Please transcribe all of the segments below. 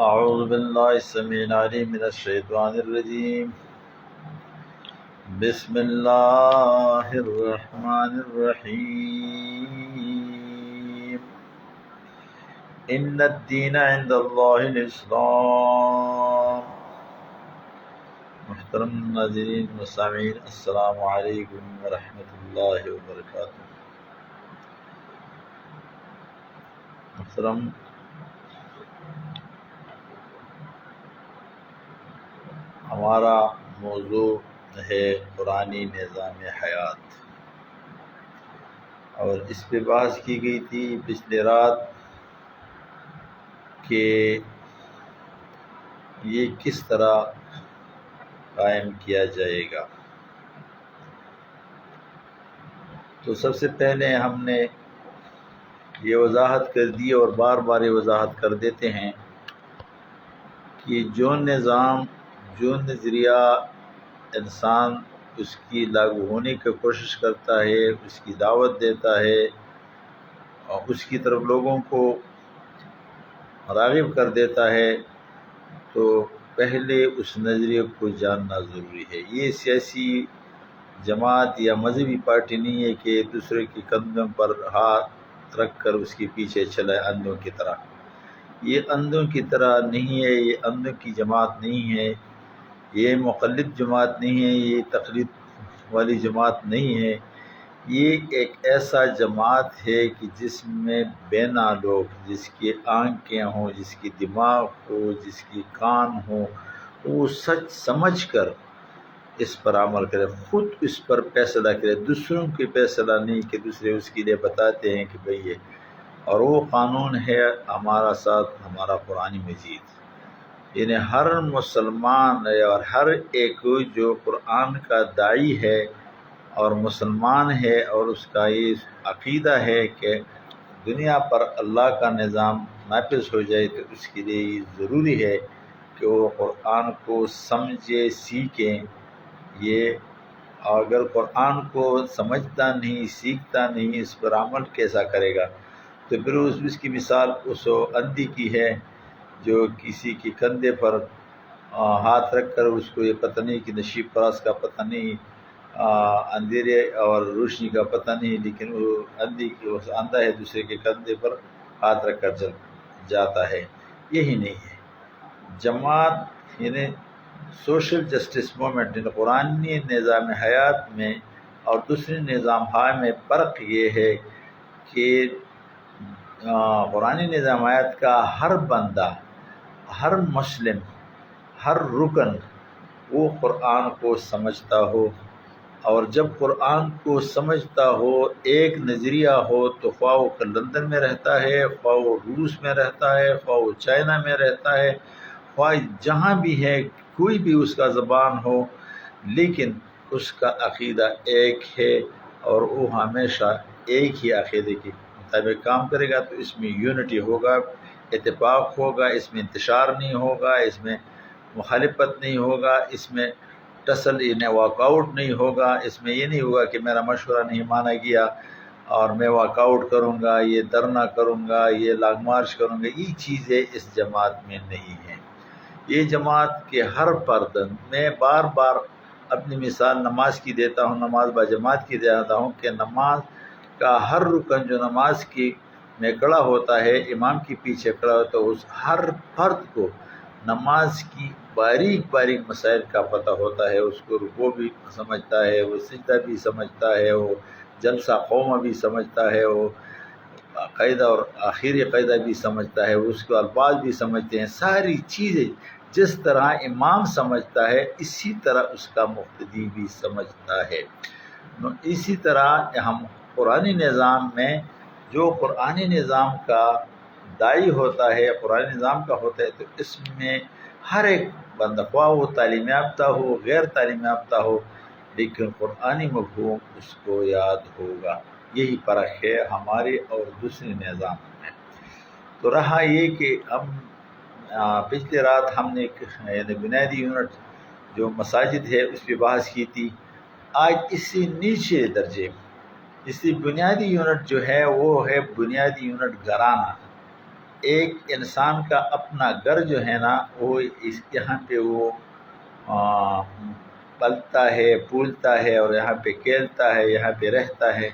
اعوذ باللہ السمیع العلیم من الشیطان الرجیم بسم اللہ الرحمن الرحیم ان الدین عند اللہ الاسلام۔ محترم ناظرین و سامعین، السلام علیکم ورحمۃ اللہ وبرکاتہ۔ محترم ہمارا موضوع ہے قرآنی نظام حیات، اور اس پہ بحث کی گئی تھی پچھلی رات کہ یہ کس طرح قائم کیا جائے گا۔ تو سب سے پہلے ہم نے یہ وضاحت کر دی اور بار بار یہ وضاحت کر دیتے ہیں کہ جو نظام، جو نظریہ انسان اس کی لاگو ہونے کی کوشش کرتا ہے، اس کی دعوت دیتا ہے اور اس کی طرف لوگوں کو راغب کر دیتا ہے، تو پہلے اس نظریے کو جاننا ضروری ہے۔ یہ سیاسی جماعت یا مذہبی پارٹی نہیں ہے کہ دوسرے کے کندھوں پر ہاتھ رکھ کر اس کے پیچھے چلے اندھوں کی طرح۔ یہ اندھوں کی طرح نہیں ہے، یہ اندھوں کی جماعت نہیں ہے، یہ مقلد جماعت نہیں ہے، یہ تقلید والی جماعت نہیں ہے۔ یہ ایک ایسا جماعت ہے کہ جس میں بینا لوگ، جس کی آنکھیں ہوں، جس کی دماغ ہو، جس کی کان ہو، وہ سچ سمجھ کر اس پر عمل کرے، خود اس پر فیصلہ کرے، دوسروں کے فیصلہ نہیں کہ دوسرے اس کے لیے بتاتے ہیں کہ بھئی یہ، اور وہ قانون ہے ہمارا ساتھ ہمارا قرآن مجید۔ یعنی ہر مسلمان اور ہر ایک جو قرآن کا داعی ہے اور مسلمان ہے اور اس کا یہ عقیدہ ہے کہ دنیا پر اللہ کا نظام نافذ ہو جائے، تو اس کے لیے یہ ضروری ہے کہ وہ قرآن کو سمجھے، سیکھیں۔ یہ اگر قرآن کو سمجھتا نہیں، سیکھتا نہیں، اس پر عمل کیسا کرے گا؟ تو پھر اس کی مثال اس اندھی کی ہے جو کسی کے کندھے پر ہاتھ رکھ کر اس کو یہ پتہ نہیں کہ نشیب فراز کا پتہ نہیں، اندھیرے اور روشنی کا پتہ نہیں، لیکن وہ اندھا ہے، دوسرے کے کندھے پر ہاتھ رکھ کر جاتا ہے۔ یہی نہیں ہے جماعت، یعنی سوشل جسٹس موومنٹ، یعنی قرآنی نظام حیات میں اور دوسرے نظام ہائے میں فرق یہ ہے کہ قرآنی نظام حیات کا ہر بندہ، ہر مسلم، ہر رکن وہ قرآن کو سمجھتا ہو، اور جب قرآن کو سمجھتا ہو، ایک نظریہ ہو، تو خواہ وہ لندن میں رہتا ہے، خواہ وہ روس میں رہتا ہے، خواہ وہ چائنا میں رہتا ہے، خواہ جہاں بھی ہے، کوئی بھی اس کا زبان ہو، لیکن اس کا عقیدہ ایک ہے اور وہ ہمیشہ ایک ہی عقیدے کے مطابق کام کرے گا، تو اس میں یونٹی ہوگا، اتفاق ہوگا، اس میں انتشار نہیں ہوگا، اس میں مخالفت نہیں ہوگا، اس میں ٹسل یعنی واک آؤٹ نہیں ہوگا، اس میں یہ نہیں ہوگا کہ میرا مشورہ نہیں مانا گیا اور میں واک آؤٹ کروں گا، یہ دھرنا کروں گا، یہ لانگ مارچ کروں گا۔ یہ چیزیں اس جماعت میں نہیں ہیں۔ یہ جماعت کے ہر فرد، میں بار بار اپنی مثال نماز کی دیتا ہوں، نماز با جماعت کی دیتا ہوں کہ نماز کا ہر رکن جو نماز کی میں کھڑا ہوتا ہے، امام کے پیچھے کھڑا ہوتا ہے، اس ہر فرد کو نماز کی باریک باریک مسائل کا پتہ ہوتا ہے، اس کو رکوع بھی سمجھتا ہے، وہ سجدہ بھی سمجھتا ہے، وہ جلسہ قومہ بھی سمجھتا ہے، وہ قاعدہ اور آخری قاعدہ بھی سمجھتا ہے، اس کو الفاظ بھی سمجھتے ہیں۔ ساری چیزیں جس طرح امام سمجھتا ہے، اسی طرح اس کا مقتدی بھی سمجھتا ہے۔ اسی طرح ہم قرآنی نظام میں جو قرآنی نظام کا داعی ہوتا ہے، قرآنی نظام کا ہوتا ہے، تو اس میں ہر ایک بندہ، خواہ وہ تعلیم یافتہ ہو، غیر تعلیم یافتہ ہو، لیکن قرآنی مفہوم اس کو یاد ہوگا۔ یہی فرق ہے ہمارے اور دوسرے نظام میں۔ تو رہا یہ کہ ہم پچھلی رات ہم نے یعنی بنیادی یونٹ جو مساجد ہے اس پہ بحث کی تھی۔ آج اس سے نیچے درجے، اس سے بنیادی یونٹ جو ہے وہ ہے بنیادی یونٹ گھرانہ، ایک انسان کا اپنا گھر جو ہے نا وہ یہاں پہ وہ پلتا ہے، پولتا ہے اور یہاں پہ کھیلتا ہے، یہاں پہ رہتا ہے،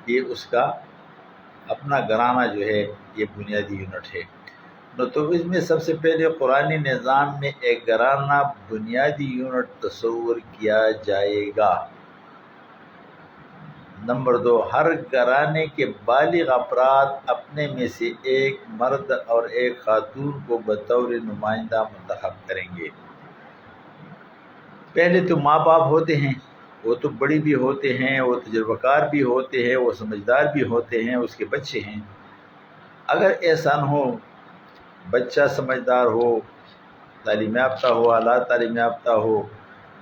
یہ اس کا اپنا گھرانہ جو ہے، یہ بنیادی یونٹ ہے۔ تو اس میں سب سے پہلے قرآنی نظام میں ایک گھرانہ بنیادی یونٹ تصور کیا جائے گا۔ نمبر 2، ہر گھرانے کے بالغ افراد اپنے میں سے ایک مرد اور ایک خاتون کو بطور نمائندہ منتخب کریں گے۔ پہلے تو ماں باپ ہوتے ہیں، وہ تو بڑی بھی ہوتے ہیں، وہ تجربہ کار بھی ہوتے ہیں، وہ سمجھدار بھی ہوتے ہیں، اس کے بچے ہیں۔ اگر ایسا نہ ہو، بچہ سمجھدار ہو، تعلیم یافتہ ہو، اعلیٰ تعلیم یافتہ ہو،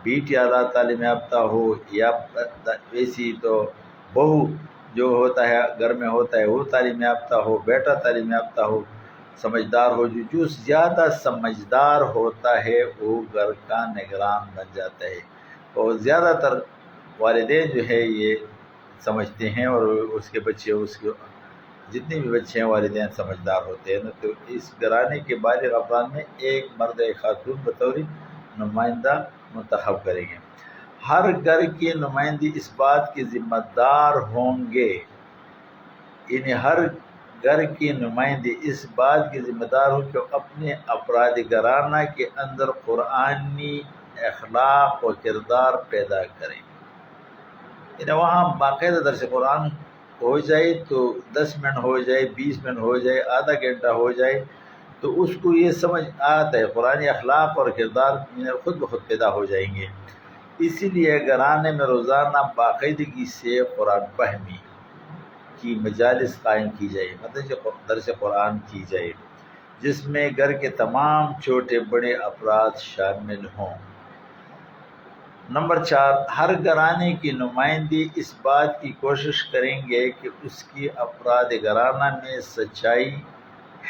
بیٹی اعلیٰ تعلیم یافتہ ہو، یا ویسی تو بہو جو ہوتا ہے گھر میں ہوتا ہے وہ تعلیم یافتہ ہو، بیٹا تعلیم یافتہ ہو، سمجھدار ہو، جو زیادہ سمجھدار ہوتا ہے وہ گھر کا نگران بن جاتا ہے۔ اور زیادہ تر والدین جو ہے یہ سمجھتے ہیں، اور اس کے بچے، اس کے جتنے بھی بچے ہیں والدین سمجھدار ہوتے ہیں۔ تو اس گھرانے کے بالغ افراد میں ایک مرد ایک خاتون بطور نمائندہ منتخب کریں گے۔ ہر گھر کے نمائندے اس بات کے ذمہ دار ہوں گے، یعنی ہر گھر کے نمائندے اس بات کے ذمہ دار ہوں کہ اپنے افراد گھرانہ کے اندر قرآنی اخلاق و کردار پیدا کریں۔ یعنی وہاں باقاعدہ درس قرآن ہو جائے تو 10 منٹ ہو جائے، 20 منٹ ہو جائے، آدھا گھنٹہ ہو جائے، تو اس کو یہ سمجھ آتا ہے، قرآنی اخلاق اور کردار خود بخود پیدا ہو جائیں گے۔ اسی لیے گھرانے میں روزانہ باقاعدگی سے قرآن فہمی کی مجالس قائم کی جائے، مطلب درس قرآن کی جائے، جس میں گھر کے تمام چھوٹے بڑے افراد شامل ہوں۔ نمبر 4، ہر گھرانے کے نمائندے اس بات کی کوشش کریں گے کہ اس کی افراد گھرانہ میں سچائی،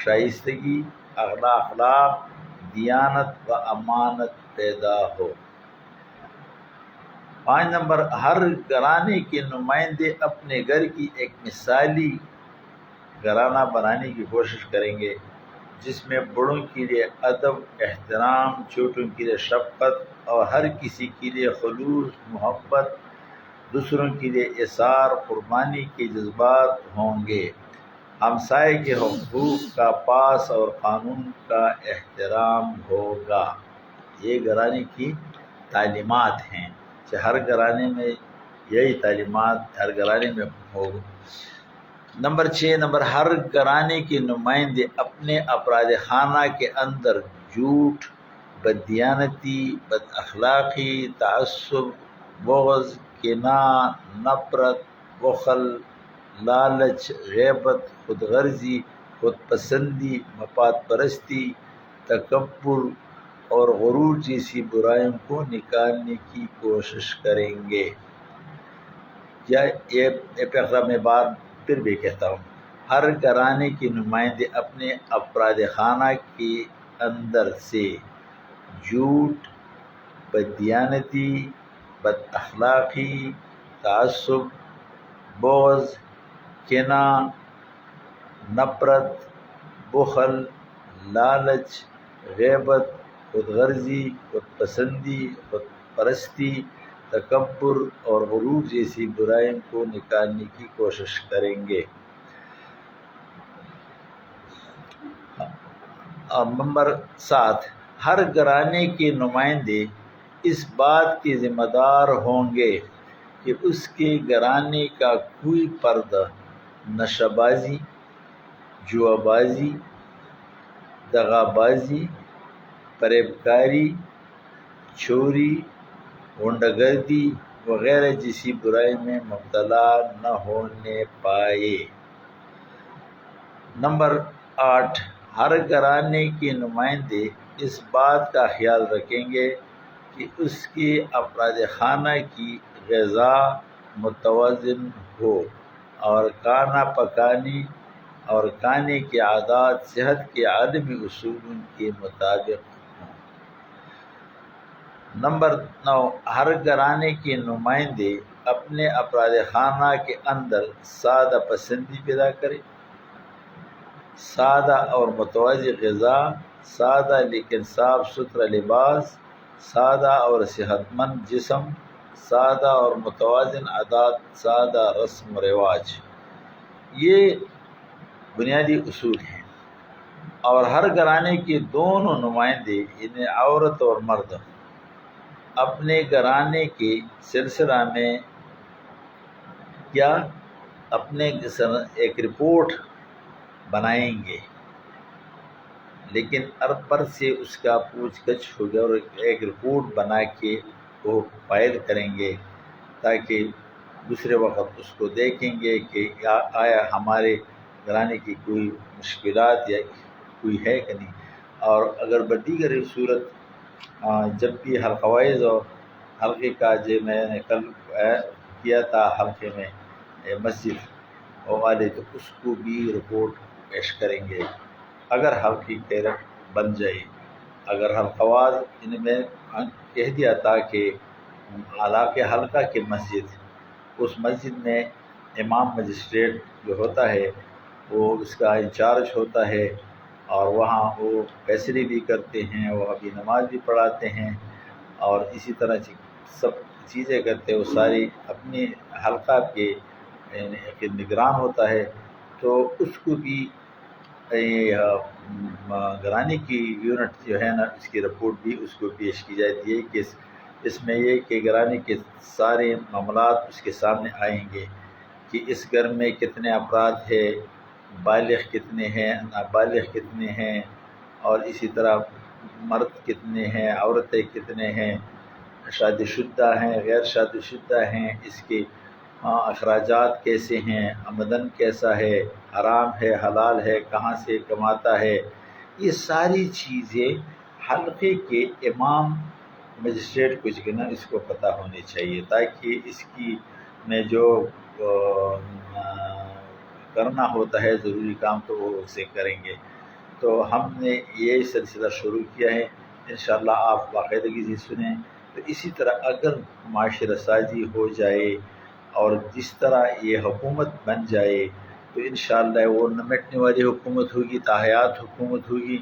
شائستگی، اخلاق، دیانت و امانت پیدا ہو۔ 5 نمبر، ہر گھرانے کے نمائندے اپنے گھر کی ایک مثالی گھرانہ بنانے کی کوشش کریں گے، جس میں بڑوں کے لیے ادب، احترام، چھوٹوں کے لیے شفقت اور ہر کسی کے لیے خلوص، محبت، دوسروں کے لیے ایثار، قربانی کے جذبات ہوں گے، ہمسائے کے حقوق کا پاس اور قانون کا احترام ہوگا۔ یہ گھرانے کی تعلیمات ہیں کہ ہر گھرانے میں یہی تعلیمات ہر گھرانے میں ہو۔ نمبر 6، ہر گھرانے کے نمائندے اپنے افراد خانہ کے اندر جھوٹ، بددیانتی، بد اخلاقی، تعصب، بغض، کینہ، نفرت، بخل، لالچ، غیبت، خود غرضی، خود پسندی، مفاد پرستی، تکبر اور غرور جیسی برائیوں کو نکالنے کی کوشش کریں گے۔ یہ پیغام میں بار پھر بھی کہتا ہوں، ہر گھرانے کے نمائندے اپنے افراد خانہ کے اندر سے جھوٹ، بددیانتی، بد اخلاقی، تعصب، بغض، کینہ، نفرت، بخل، لالچ، غیبت، خود غرضی، خود پسندی، خود پرستی، تکبر اور غرور جیسی برائیوں کو نکالنے کی کوشش کریں گے۔ نمبر 7، ہر گھرانے کے نمائندے اس بات کے ذمہ دار ہوں گے کہ اس کے گھرانے کا کوئی فرد نشہ بازی، جوا بازی، دغا بازی، فریب کاری، چوری، غنڈہ گردی وغیرہ جیسی برائی میں مبتلا نہ ہونے پائے۔ نمبر 8، ہر گھرانے کے نمائندے اس بات کا خیال رکھیں گے کہ اس کے افراد خانہ کی غذا متوازن ہو اور کھانے کے عادات صحت کے عالمی اصولوں کے مطابق ہوں۔ نمبر 9، ہر گھرانے کے نمائندے اپنے افراد خانہ کے اندر سادہ پسندی پیدا کریں، سادہ اور متوازی غذا، سادہ لیکن صاف ستھرا لباس، سادہ اور صحت مند جسم، سادہ اور متوازن عادات، سادہ رسم و رواج، یہ بنیادی اصول ہیں۔ اور ہر گھرانے کے دونوں نمائندے یعنی عورت اور مرد اپنے گھرانے کے سلسلہ میں کیا اپنے ایک رپورٹ بنائیں گے، لیکن پر سے اس کا پوچھ گچھ ہوگا اور ایک رپورٹ بنا کے وہ فائل کریں گے، تاکہ دوسرے وقت اس کو دیکھیں گے کہ آیا ہمارے گھرانے کی کوئی مشکلات یا کوئی ہے کہ نہیں۔ اور اگر بدیگر صورت جب بھی حلقہ وائز اور حلقے کا جو میں نے کل کیا تھا حلقے میں مسجد والے، تو اس کو بھی رپورٹ پیش کریں گے اگر حلقی کیرٹ بن جائے۔ اگر حلقہ واز ان میں کہہ دیا تھا کہ علاقے حلقہ کے مسجد، اس مسجد میں امام مجسٹریٹ جو ہوتا ہے وہ اس کا انچارج ہوتا ہے، اور وہاں وہ فیصلے بھی کرتے ہیں، وہ ابھی نماز بھی پڑھاتے ہیں، اور اسی طرح سب چیزیں کرتے ہیں، وہ ساری اپنے حلقہ کے نگران ہوتا ہے۔ تو اس کو بھی گھرانے کی یونٹ جو ہے نا، اس کی رپورٹ بھی اس کو پیش کی جاتی ہے کہ اس میں یہ کہ گھرانے کے سارے معاملات اس کے سامنے آئیں گے کہ اس گھر میں کتنے افراد ہیں، بالغ کتنے ہیں، نابالغ کتنے ہیں، اور اسی طرح مرد کتنے ہیں، عورتیں کتنے ہیں، شادی شدہ ہیں، غیر شادی شدہ ہیں، اس کے اخراجات کیسے ہیں، آمدن کیسا ہے، حرام ہے حلال ہے، کہاں سے کماتا ہے، یہ ساری چیزیں حلقے کے امام مجسٹریٹ کو جو نا اس کو پتہ ہونی چاہیے، تاکہ اس کی میں جو کرنا ہوتا ہے ضروری کام تو وہ اسے کریں گے۔ تو ہم نے یہ سلسلہ شروع کیا ہے، انشاءاللہ آپ باقاعدگی سے سنیں۔ تو اسی طرح اگر معاشرہ سازی ہو جائے اور جس طرح یہ حکومت بن جائے تو انشاءاللہ وہ نہ مٹنے والی حکومت ہوگی، تاحیات حکومت ہوگی،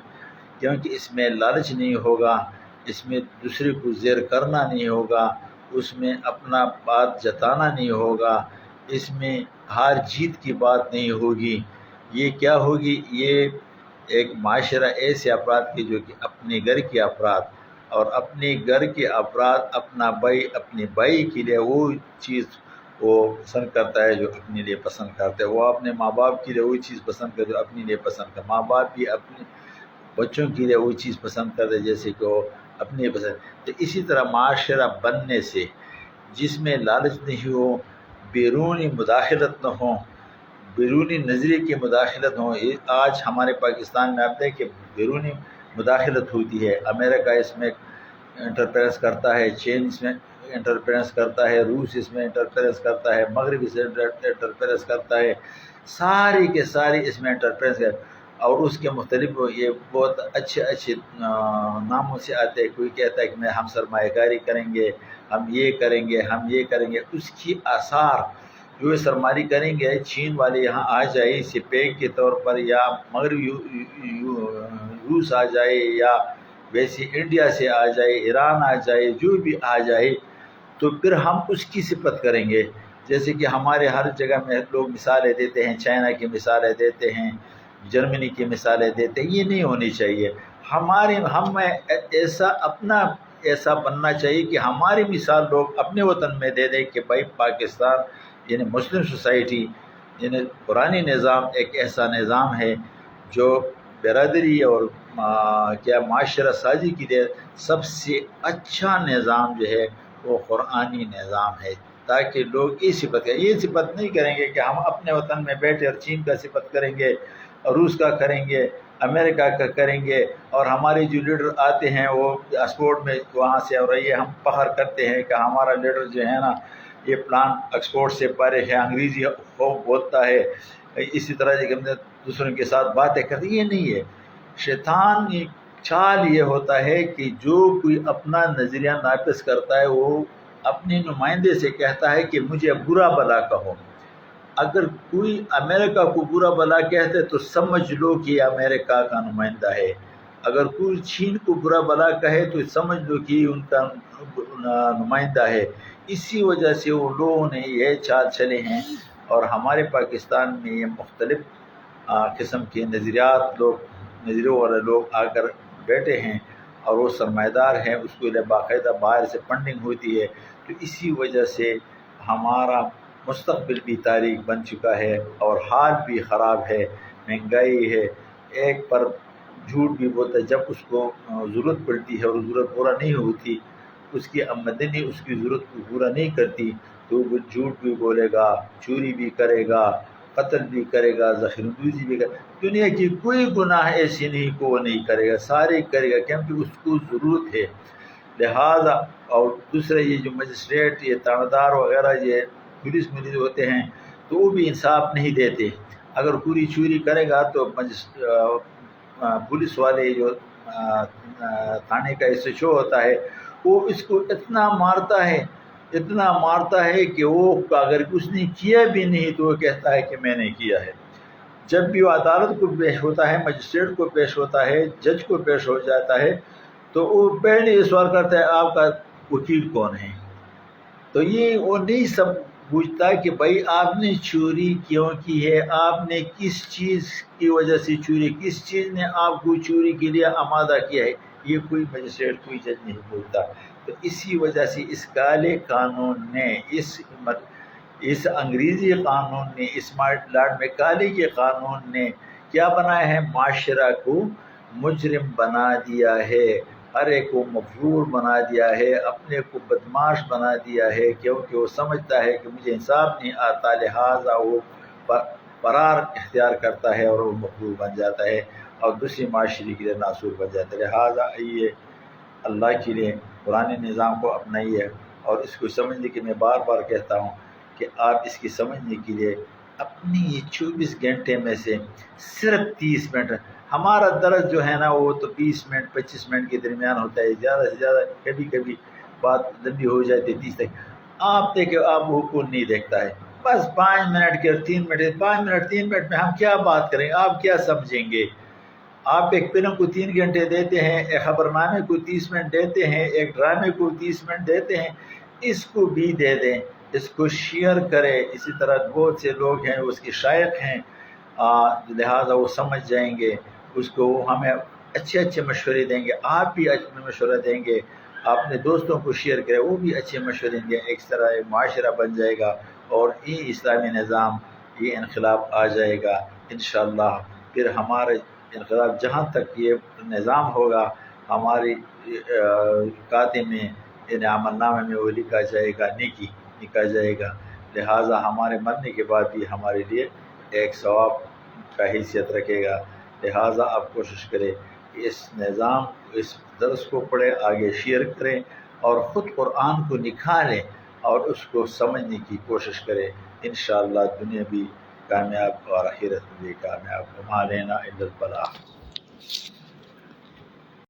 کیونکہ اس میں لالچ نہیں ہوگا، اس میں دوسرے کو زیر کرنا نہیں ہوگا، اس میں اپنا بات جتانا نہیں ہوگا، اس میں ہار جیت کی بات نہیں ہوگی۔ یہ کیا ہوگی؟ یہ ایک معاشرہ ایسے افراد کے جو کہ اپنے گھر کے افراد، اور اپنے گھر کے افراد اپنا بھائی اپنے بھائی کے لیے وہ چیز وہ پسند کرتا ہے جو اپنے لیے پسند کرتا ہے، وہ اپنے ماں باپ کے لیے وہی چیز پسند کرتا ہے جو اپنے لیے پسند کرتا ہے، ماں باپ بھی اپنے بچوں کے لیے وہ چیز پسند کرتے ہیں جیسے کہ وہ اپنے پسند۔ تو اسی طرح معاشرہ بننے سے جس میں لالچ نہیں ہو، بیرونی مداخلت نہ ہو، بیرونی نظریے کی مداخلت ہو۔ آج ہمارے پاکستان میں آپ دیکھیں کہ بیرونی مداخلت ہوتی ہے، امریکہ اس میں انٹرفیرنس کرتا ہے، چین اس میں انٹرفیرنس کرتا ہے، روس اس میں انٹرفیرنس کرتا ہے، مغرب اس میں انٹرفیرنس کرتا ہے، ساری کے ساری اس میں انٹرفیرنس ہے، اور اس کے مختلف یہ بہت اچھے ناموں سے آتے ہیں۔ کوئی کہتا ہے کہ ہم سرمایہ کاری کریں گے، ہم یہ کریں گے، ہم یہ کریں گے، اس کی آثار جو سرمایہ کریں گے، چین والے یہاں آ جائے اسے پیک کے طور پر، یا مغربی روس آ جائے، یا ویسے انڈیا سے آ جائے، ایران آ جائے، جو بھی آ جائے، تو پھر ہم اس کی صفت کریں گے۔ جیسے کہ ہمارے ہر جگہ میں لوگ مثالیں دیتے ہیں، چائنا کی مثالیں دیتے ہیں، جرمنی کی مثالیں دیتے ہیں، یہ نہیں ہونی چاہیے۔ ہم ایسا اپنا ایسا بننا چاہیے کہ ہماری مثال لوگ اپنے وطن میں دے دیں کہ بھائی پاکستان یعنی مسلم سوسائٹی، یعنی پرانی نظام ایک ایسا نظام ہے جو برادری اور کیا معاشرہ سازی کے لیے سب سے اچھا نظام جو ہے وہ قرآنی نظام ہے، تاکہ لوگ یہ صفت کریں۔ یہ صفت نہیں کریں گے کہ ہم اپنے وطن میں بیٹھے اور چین کا صفت کریں گے، روس کا کریں گے، امریکہ کا کریں گے، اور ہمارے جو لیڈر آتے ہیں وہ ایکسپورٹ میں وہاں سے، اور یہ ہم فخر کرتے ہیں کہ ہمارا لیڈر جو ہے نا یہ پلان ایکسپورٹ سے پارے ہے، انگریزی خوب بولتا ہے، اسی طرح ہم نے دوسروں کے ساتھ باتیں کرتے، یہ نہیں ہے۔ شیطان چال یہ ہوتا ہے کہ جو کوئی اپنا نظریہ نافذ کرتا ہے وہ اپنے نمائندے سے کہتا ہے کہ مجھے برا بھلا کہو، اگر کوئی امریکہ کو برا بلا کہتے تو سمجھ لو کہ یہ امریکہ کا نمائندہ ہے، اگر کوئی چین کو برا بلا کہے تو سمجھ لو کہ ان کا نمائندہ ہے۔ اسی وجہ سے وہ لوگوں نے یہ چال چلے ہیں، اور ہمارے پاکستان میں یہ مختلف قسم کے نظریوں والے لوگ آ کر بیٹھے ہیں، اور وہ سرمایہ دار ہیں، اس کو باقاعدہ باہر سے فنڈنگ ہوتی ہے، تو اسی وجہ سے ہمارا مستقبل بھی تاریک بن چکا ہے اور حال بھی خراب ہے، مہنگائی ہے، ایک پر جھوٹ بھی بولتا ہے، جب اس کو ضرورت پڑتی ہے اور ضرورت پورا نہیں ہوتی، اس کی آمدنی اس کی ضرورت کو پورا نہیں کرتی، تو وہ جھوٹ بھی بولے گا، چوری بھی کرے گا، قتل بھی کرے گا، ذخیرہ دوزی بھی کرے گا۔ دنیا کی کوئی گناہ ایسی نہیں کو وہ نہیں کرے گا، سارے کرے گا، کیونکہ اس کو ضرورت ہے۔ لہذا اور دوسرے یہ جو مجسٹریٹ، یہ تاندار وغیرہ، یہ پولیس ہوتے ہیں، تو وہ بھی انصاف نہیں دیتے۔ اگر پوری چوری کرے گا تو پولیس والے جو تھانے کا ایس ایچ او ہوتا ہے، وہ اس کو اتنا مارتا ہے کہ وہ اگر اس نے کیا بھی نہیں تو وہ کہتا ہے کہ میں نے کیا ہے۔ جب بھی وہ عدالت کو پیش ہوتا ہے، مجسٹریٹ کو پیش ہوتا ہے، جج کو پیش ہو جاتا ہے، تو وہ پہلے یہ سوال کرتا ہے آپ کا وکیل کون ہے؟ تو یہ وہ نہیں سب پوچھتا کہ بھائی آپ نے چوری کیوں کی ہے، آپ نے کس چیز کی وجہ سے چوری، کس چیز نے آپ کو چوری کے لیے آمادہ کیا ہے، یہ کوئی مجسٹریٹ کوئی جج نہیں بولتا۔ تو اسی وجہ سے اس کالے قانون نے، اس انگریزی قانون نے، اسمارٹ لارڈ میں کالے کے قانون نے کیا بنایا ہے؟ معاشرہ کو مجرم بنا دیا ہے، ہر ایک کو مغرور بنا دیا ہے، اپنے کو بدماش بنا دیا ہے، کیونکہ وہ سمجھتا ہے کہ مجھے انصاف نہیں آتا، لہٰذا وہ فرار اختیار کرتا ہے اور وہ مغرور بن جاتا ہے اور دوسری معاشرے کے لیے ناصور بن جاتا ہے۔ لہٰذا آئیے اللہ کے لیے پرانے نظام کو اپنائیے، اور اس کو سمجھنے کے میں بار بار کہتا ہوں کہ آپ اس کی سمجھنے کے لیے اپنی 24 گھنٹے میں سے صرف 30 منٹ، ہمارا درس جو ہے نا وہ تو 20 منٹ 25 منٹ کے درمیان ہوتا ہے، زیادہ سے زیادہ کبھی کبھی بات لمبی ہو جاتی ہے 30 تک۔ آپ دیکھیں، آپ حقوق نہیں دیکھتا ہے، بس 5 منٹ کے 3 منٹ 5 منٹ 3 منٹ میں ہم کیا بات کریں، آپ کیا سمجھیں گے؟ آپ ایک فلم کو 3 گھنٹے دیتے ہیں، ایک خبر نامے کو 30 منٹ دیتے ہیں، ایک ڈرامے کو 30 منٹ دیتے ہیں، اس کو بھی دے دیں، اس کو شیئر کریں۔ اسی طرح بہت سے لوگ ہیں اس کے شائق ہیں، لہٰذا وہ سمجھ جائیں گے، اس کو ہمیں اچھے مشورے دیں گے، آپ بھی اچھے مشورہ دیں گے، اپنے دوستوں کو شیئر کریں، وہ بھی اچھے مشورے دیں گے، ایک طرح معاشرہ بن جائے گا، اور یہ اسلامی نظام، یہ انقلاب آ جائے گا انشاءاللہ۔ پھر ہمارے انقلاب جہاں تک یہ نظام ہوگا، ہماری کاتے میں عمل نامے میں وہ لکھا جائے گا، نیکی لکھا جائے گا، لہٰذا ہمارے مرنے کے بعد بھی ہمارے لیے ایک ثواب کا حیثیت رکھے گا۔ لہٰذا آپ کوشش کریں کہ اس نظام، اس درس کو پڑھیں، آگے شیئر کریں، اور خود قرآن کو نکھاریں اور اس کو سمجھنے کی کوشش کریں، انشاءاللہ دنیا بھی کامیاب اور آخرت بھی کامیاب۔ وما علینا الا البلاغ۔